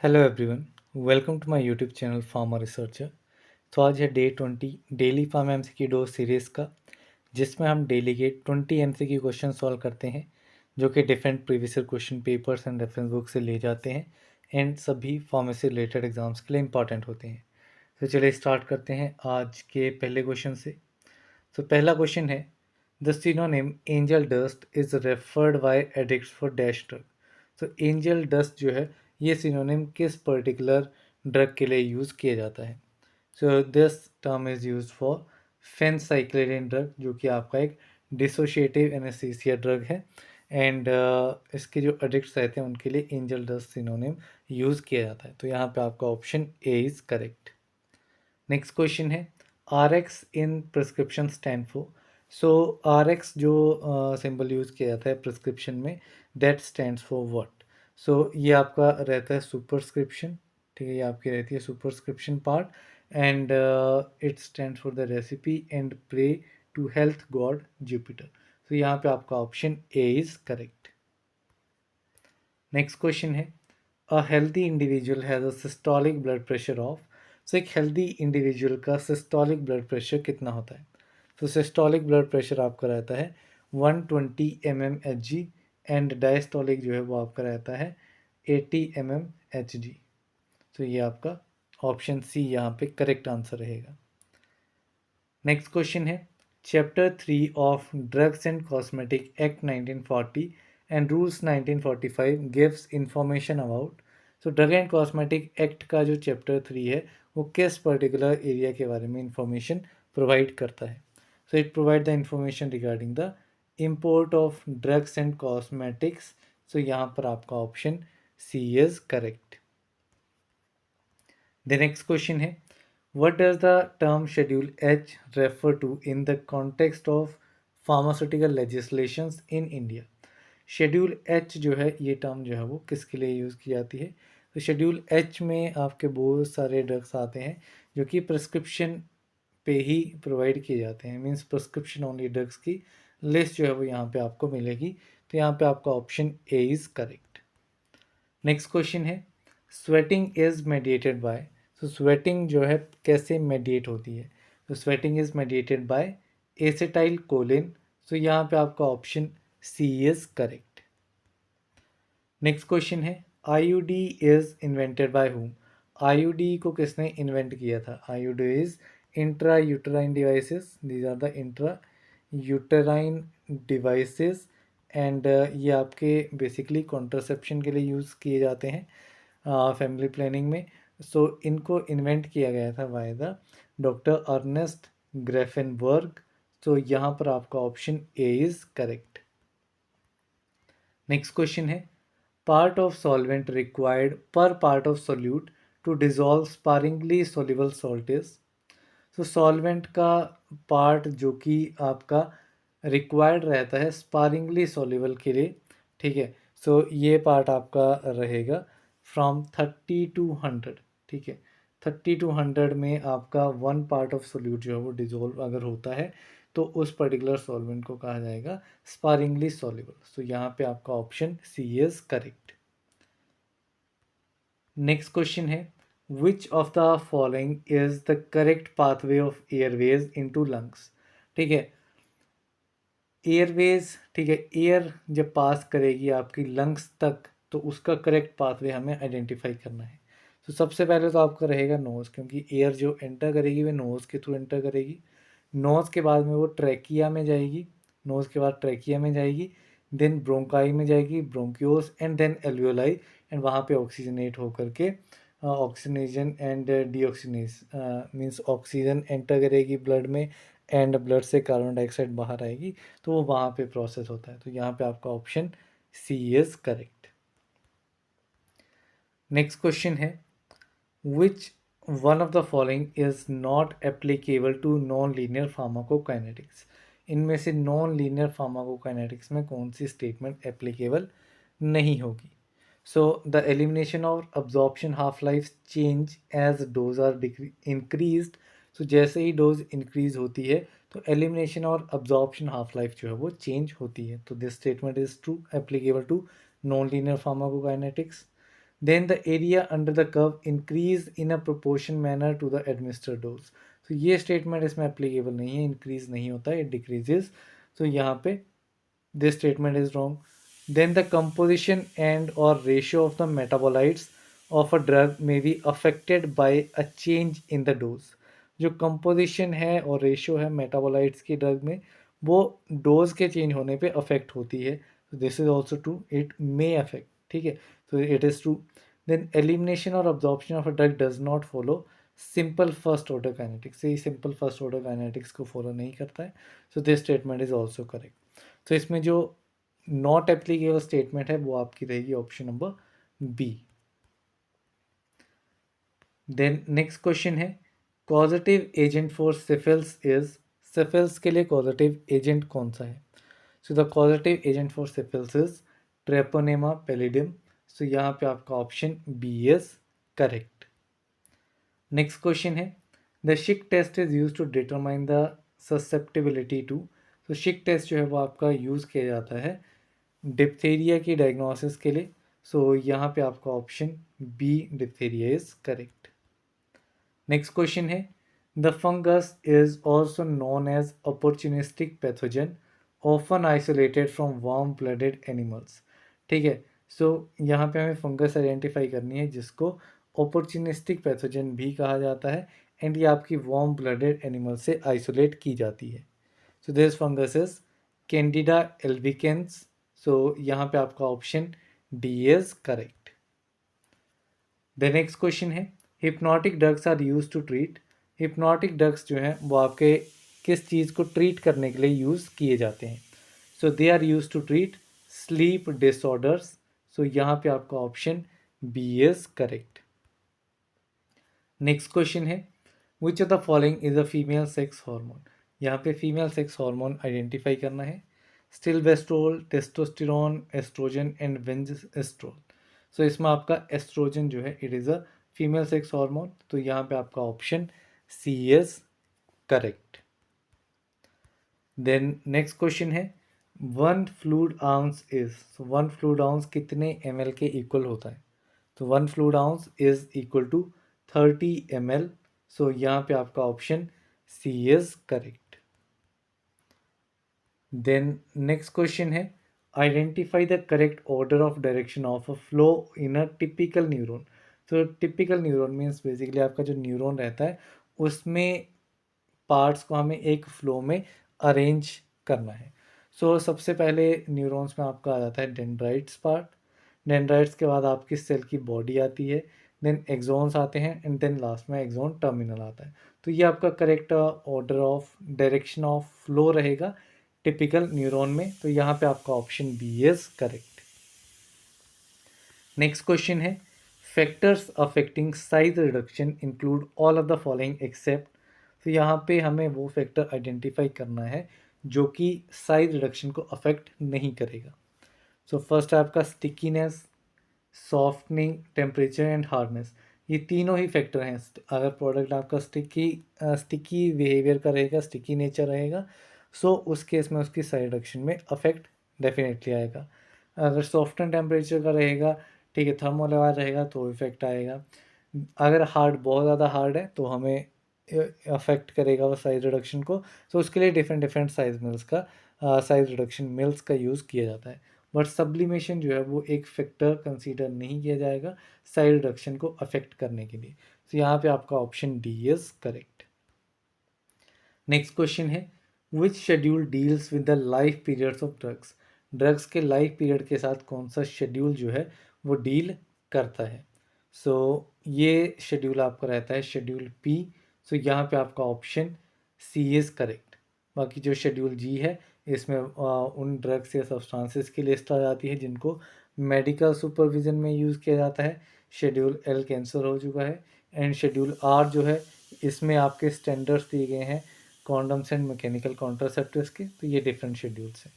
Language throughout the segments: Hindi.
Hello everyone, welcome to my YouTube channel pharma researcher. तो आज है day 20 daily pharm MCQ dose series का, जिसमें हम डेली के 20 एमसीक्यू क्वेश्चन सॉल्व करते हैं, जो कि different previous question papers and reference book से ले जाते हैं एंड सभी फार्मेसी रिलेटेड एग्जाम्स के लिए इंपॉर्टेंट होते हैं। तो चलिए स्टार्ट करते हैं आज के पहले क्वेश्चन से। तो पहला क्वेश्चन है, the synonym angel dust is referred by addicts for dash drug. तो एंजल डस्ट जो है ये सिनोनिम किस पर्टिकुलर ड्रग के लिए यूज़ किया जाता है? So this term is use for phencyclidine drug, जो कि आपका एक डिसोशिएटिव एनेस्थीसिया ड्रग है एंड इसके जो एडिक्ट्स रहते हैं उनके लिए एंजल डस्ट सिनोनिम यूज़ किया जाता है। तो यहाँ पे आपका option A is correct. Next question है, R X in prescription stand for. So R X जो सिंबल यूज़ किया जाता है प्रिस्क्रिप्शन में, that stands for what? So ये आपका रहता है सुपरस्क्रिप्शन, ठीक है, ये आपकी रहती है superscription part and it stand for the recipe and pray to health god Jupiter. तो यहाँ पे आपका option A is correct. Next question है, a healthy individual has a systolic blood pressure of. So एक हेल्दी इंडिविजुअल का सिस्टोलिक ब्लड प्रेशर कितना होता है? तो सिस्टोलिक ब्लड प्रेशर आपका रहता है 120 mmHg एंड डायस्टोलिक जो है वो आपका रहता है 80 mmHg। तो ये आपका ऑप्शन सी यहाँ पे करेक्ट आंसर रहेगा। नेक्स्ट क्वेश्चन है, chapter 3 of drugs and cosmetic act 1940 and rules 1945 gives information about. तो ड्रग एंड कॉस्मेटिक एक्ट का जो चैप्टर 3 है वो किस पर्टिकुलर एरिया के बारे में इंफॉर्मेशन प्रोवाइड करता है? So it provide the information regarding the import of drugs and cosmetics. So यहाँ पर आपका option C is correct. The next question है, what does the term Schedule H refer to in the context of pharmaceutical legislations in India? Schedule H जो है ये टर्म जो है वो किसके लिए यूज़ की जाती है? तो शेड्यूल एच में आपके बहुत सारे ड्रग्स आते हैं जो कि प्रिस्क्रिप्शन पे ही प्रोवाइड किए जाते हैं, मीन्स प्रिस्क्रिप्शन ओनली ड्रग्स की लिस्ट जो है वो यहाँ पे आपको मिलेगी। तो यहाँ पे आपका option A is correct. Next question है, स्वेटिंग इज मेडिएटेड बाय। तो स्वेटिंग जो है कैसे मेडिएट होती है? तो sweating is mediated by acetylcholine. तो यहाँ पे आपका option C is correct. Next question है, IUD is invented by whom. IUD को किसने इन्वेंट किया था? IUD is intra uterine devices, these are the intra uterine devices and ये आपके बेसिकली कॉन्ट्रासेप्शन के लिए यूज़ किए जाते हैं फैमिली प्लानिंग में। सो इनको इन्वेंट किया गया था by the doctor Ernest Grafenberg. तो यहाँ पर आपका option A is correct. Next question है, part of solvent required per part of solute to dissolve sparingly soluble salt is. तो सॉल्वेंट का पार्ट जो कि आपका रिक्वायर्ड रहता है स्पारिंगली सॉल्युबल के लिए, ठीक है, सो ये पार्ट आपका रहेगा फ्रॉम 30 to 100, ठीक है, 30 to 100 में आपका वन पार्ट ऑफ सोल्यूट जो है वो डिजोल्व अगर होता है तो उस पर्टिकुलर सॉल्वेंट को कहा जाएगा स्पारिंगली सॉल्युबल। सो यहाँ पे आपका option C is correct. Next question है, which of the following is the correct pathway of airways into lungs. ठीक है, एयरवेज, ठीक है, एयर जब पास करेगी आपकी लंग्स तक तो उसका करेक्ट पाथवे हमें आइडेंटिफाई करना है। तो सबसे पहले तो आपका रहेगा नोज़, क्योंकि एयर जो एंटर करेगी वह नोज़ के थ्रू एंटर करेगी। नोज़ के बाद में वो ट्रैकिया में जाएगी, नोज़ के बाद ट्रैकिया में जाएगी, देन ब्रोंकाई में जाएगी, bronchioles and then alveoli, and वहाँ पे ऑक्सीजनेट होकर के oxygenation and deoxygenation means oxygen enter करेगी ब्लड में एंड ब्लड से कार्बन डाइऑक्साइड बाहर आएगी, तो वो वहाँ पे प्रोसेस होता है। तो यहाँ पे आपका option C is correct. Next question है, which one of the following is not applicable to non linear pharmacokinetics. इनमें से नॉन लीनियर फार्माकोकाइनेटिक्स में कौन सी स्टेटमेंट एप्लीकेबल नहीं होगी? सो द एलिमिनेशन और absorption half life change as dose are increased. So जैसे ही डोज इंक्रीज होती है तो एलिमिनेशन और अब्जॉर्प्शन हाफ लाइफ जो है वो चेंज होती है। तो this statement is true applicable to non linear pharmacokinetics. Then the area under the curve increase in a proportion manner to the administered dose. तो ये स्टेटमेंट इसमें एप्लीकेबल नहीं है, इंक्रीज नहीं होता है, इट डिक्रीजेज। तो यहाँ पे this statement is wrong. Then the composition and or ratio of the metabolites of a drug may be affected by a change in the dose. जो composition है और ratio है metabolites की drug में, वो dose के change होने पे affect होती है. So this is also true, it may affect, ठीक है, so it is true. Then elimination or absorption of a drug does not follow simple first order kinetics. ये simple first order kinetics को follow नहीं करता है. So this statement is also correct. तो इसमें जो नॉट एप्लीकेबल स्टेटमेंट है वो आपकी रहेगी option number B. Then next question है causative agent for syphilis is, syphilis के लिए कॉजेटिव एजेंट कौन सा है? So the causative agent for syphilis is treponema pallidum. So यहाँ पे आपका option B is correct. Next question है the Schick test is use to determine the susceptibility to. तो शिक टेस्ट जो है वो आपका यूज़ किया जाता है डिप्थीरिया की डायग्नोसिस के लिए। सो यहाँ पे आपका option B diphtheria is correct. Next question है the fungus is also known as opportunistic pathogen often isolated from warm blooded animals. ठीक है, सो यहाँ पे हमें फंगस आइडेंटिफाई करनी है जिसको अपॉर्चुनिस्टिक पैथोजन भी कहा जाता है एंड ये आपकी वार्म ब्लडेड एनिमल से आइसोलेट की जाती है। So this fungus is candida albicans. So यहाँ पे आपका option D is correct. The next question है hypnotic drugs are use to treat. Hypnotic drugs जो हैं वो आपके किस चीज़ को ट्रीट करने के लिए यूज़ किए जाते हैं? So they are use to treat sleep disorders. So यहाँ पे आपका option B is correct. Next question है which of the following is a female sex hormone. यहाँ पे फीमेल सेक्स हार्मोन आइडेंटिफाई करना है। Stilboestrol, testosterone, oestrogen and benzestrol. So इसमें आपका एस्ट्रोजन जो है it is a female sex hormone. तो यहाँ पे आपका option C is correct. Then next question है one fluid ounce is. So one fluid ounce कितने ml के इक्वल होता है? तो one fluid ounce is equal to 30 ml। So यहाँ पे आपका option C is correct. Then next question है identify the correct order of direction of a flow in a typical neuron. तो टिपिकल न्यूरॉन मीन्स बेसिकली आपका जो न्यूरॉन रहता है उसमें पार्ट्स को हमें एक फ्लो में अरेंज करना है। सो सबसे पहले न्यूरॉन्स में आपका आ जाता है डेंड्राइट्स पार्ट। डेंड्राइट्स के बाद आपकी सेल की बॉडी आती है, देन एक्सॉन्स आते हैं एंड देन लास्ट में एक्सॉन टर्मिनल आता है। तो ये आपका correct order of direction of flow रहेगा टिपिकल न्यूरॉन में। तो यहाँ पे आपका option B is correct. Next question है factors affecting size reduction include all of the following except. तो यहाँ पे हमें वो फैक्टर आइडेंटिफाई करना है जो कि साइज रिडक्शन को अफेक्ट नहीं करेगा। सो फर्स्ट है आपका stickiness, softening, temperature and hardness. ये तीनों ही फैक्टर हैं। अगर प्रोडक्ट आपका स्टिकी बिहेवियर का रहेगा, स्टिकी नेचर रहेगा, सो उस केस में उसकी साइड रिडक्शन में अफेक्ट डेफिनेटली आएगा। अगर सॉफ्ट एंड टेम्परेचर का रहेगा, ठीक है, थर्मोलेवार रहेगा तो इफेक्ट आएगा। अगर हार्ड बहुत ज़्यादा हार्ड है तो हमें अफेक्ट करेगा वो साइज रिडक्शन को। तो उसके लिए डिफरेंट डिफरेंट साइज मिल्स का साइज रिडक्शन मिल्स का यूज़ किया जाता है। बट सब्लिमेशन जो है वो एक फैक्टर कंसीडर नहीं किया जाएगा साइड रिडक्शन को अफेक्ट करने के लिए। तो यहाँ पे आपका option D is correct. Next question है which schedule deals with the life periods of drugs. Drugs के लाइफ पीरियड के साथ कौन सा शेड्यूल जो है वो डील करता है? सो ये शेड्यूल आपका रहता है शेड्यूल पी। सो यहाँ पे आपका ऑप्शन सी इज़ करेक्ट। बाकी जो शेड्यूल जी है इसमें उन ड्रग्स या सब्सटेंसेस की लिस्ट आ जाती है जिनको मेडिकल सुपरविजन में यूज़ किया जाता है। शेड्यूल एल कैंसर हो चुका है एंड शेड्यूल आर जो है इसमें आपके स्टैंडर्ड्स दिए गए हैं कॉन्डम्स एंड मैकेनिकल कॉन्ट्रासेप्टिव्स के। तो ये डिफरेंट शेड्यूल्स हैं।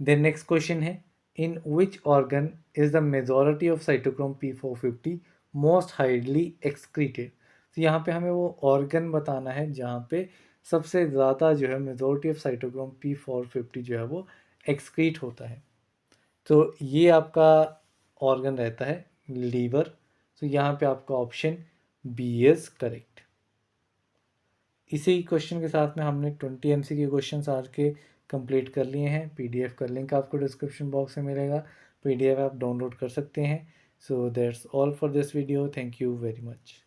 देन नेक्स्ट क्वेश्चन है in which organ is the majority of cytochrome P450 most highly excreted. तो यहाँ पे हमें वो ऑर्गन बताना है जहाँ पे सबसे ज़्यादा जो है मेजॉरिटी ऑफ साइटोक्रोम P450 जो है वो एक्सक्रीट होता है। तो ये आपका ऑर्गन रहता है लीवर। तो यहाँ पे आपका ऑप्शन बी इज़ करेक्ट। इसी क्वेश्चन के साथ में हमने 20 MCQ क्वेश्चन आज के कंप्लीट कर लिए हैं। PDF का लिंक आपको डिस्क्रिप्शन बॉक्स में मिलेगा, PDF आप डाउनलोड कर सकते हैं। So that's all for this video, thank you very much.